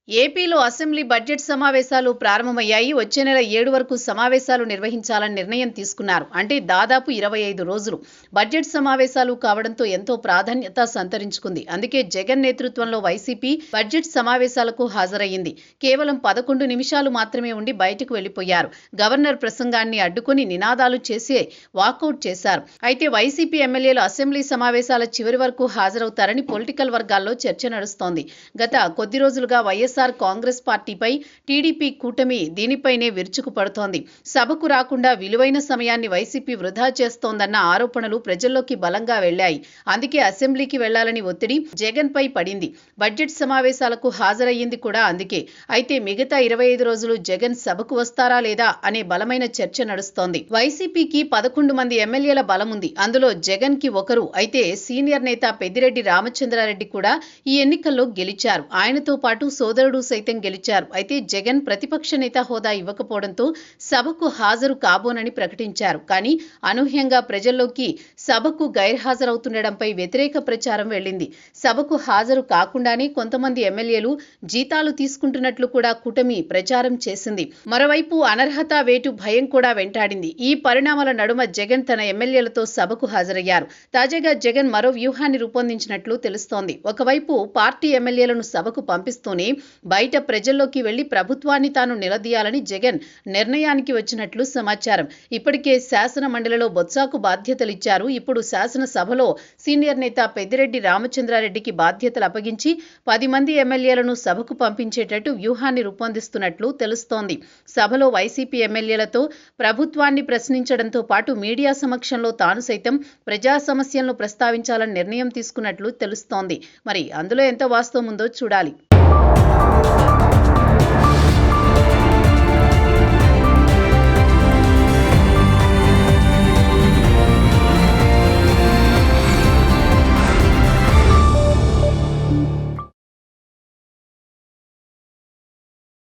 ఏపీలో assembly budget సమావేశాలు ప్రారంభమయ్యాయి. వచ్చే నెల 7 వరకు సమావేశాలు నిర్వహించాలని నిర్ణయం తీసుకున్నారు. అంటే దాదాపు 25 రోజులు బడ్జెట్ సమావేశాలు కావడంతో ఎంతో ప్రాధాన్యత సంతరించుకుంది. అందుకే జగన్ నేతృత్వంలో వైసీపీ బడ్జెట్ సమావేశాలకు హాజరయ్యింది. కేవలం 11 నిమిషాలు మాత్రమే ఉండి బయటకు వెళ్లిపోయారు. గవర్నర్ ప్రసంగాన్ని అడ్డుకుని నినాదాలు చేసి వాకౌట్ చేశారు. అయితే వైసీపీ ఎమ్మెల్యేలు అసెంబ్లీ సమావేశాల చివరి వరకు హాజరవుతారని పొలిటికల్ వర్గాల్లో చర్చ నడుస్తోంది. గత కొద్ది రోజులుగా వైఎస్ఆర్ కాంగ్రెస్ పార్టీపై టీడీపీ కూటమి దీనిపైనే విరుచుకుపడుతోంది. సభకు రాకుండా విలువైన సమయాన్ని వైసీపీ వృధా చేస్తోందన్న ఆరోపణలు ప్రజల్లోకి బలంగా వెళ్లాయి. అందుకే అసెంబ్లీకి వెళ్లాలని ఒత్తిడి జగన్ పై పడింది. బడ్జెట్ సమావేశాలకు హాజరయ్యింది కూడా అందుకే. అయితే మిగతా 25 రోజులు జగన్ సభకు వస్తారా లేదా అనే బలమైన చర్చ నడుస్తోంది. వైసీపీకి 11 మంది ఎమ్మెల్యేల బలముంది. అందులో జగన్ కి ఒకరు. అయితే సీనియర్ నేత పెద్దిరెడ్డి రామచంద్రారెడ్డి కూడా ఈ ఎన్నికల్లో గెలిచారు. ఆయనతో పాటు సోదరుడు సైతం గెలిచారు. అయితే జగన్ ప్రతిపక్ష నేత హోదా ఇవ్వకపోవడంతో సభకు హాజరు కాబోనని ప్రకటించారు. కానీ అనూహ్యంగా ప్రజల్లోకి సభకు గైర్హాజరవుతుండడంపై వ్యతిరేక ప్రచారం వెళ్లింది. సభకు హాజరు కాకుండానే కొంతమంది ఎమ్మెల్యేలు జీతాలు తీసుకుంటున్నట్లు కూడా కూటమి ప్రచారం చేసింది. మరోవైపు అనర్హత వేటు భయం కూడా వెంటాడింది. ఈ పరిణామాల నడుమ జగన్ తన ఎమ్మెల్యేలతో సభకు హాజరయ్యారు. తాజాగా జగన్ మరో వ్యూహాన్ని రూపొందించినట్లు తెలుస్తోంది. ఒకవైపు పార్టీ ఎమ్మెల్యేలను సభకు పంపిస్తూనే బయట ప్రజల్లోకి వెళ్లి ప్రభుత్వాన్ని తాను నిలదీయాలని జగన్ నిర్ణయానికి వచ్చినట్లు సమాచారం. ఇప్పటికే శాసన మండలిలో బొత్సాకు బాధ్యతలిచ్చారు. ఇప్పుడు శాసనసభలో సీనియర్ నేత పెద్దిరెడ్డి రామచంద్రారెడ్డికి బాధ్యతలు అప్పగించి 10 మంది ఎమ్మెల్యేలను సభకు పంపించేటట్టు వ్యూహాన్ని రూపొందిస్తున్నట్లు తెలుస్తోంది. సభలో వైసీపీ ఎమ్మెల్యేలతో ప్రభుత్వాన్ని ప్రశ్నించడంతో పాటు మీడియా సమక్షంలో తాను సైతం ప్రజా సమస్యలను ప్రస్తావించాలని నిర్ణయం తీసుకున్నట్లు తెలుస్తోంది. మరి అందులో ఎంత వాస్తవం ఉందో చూడాలి.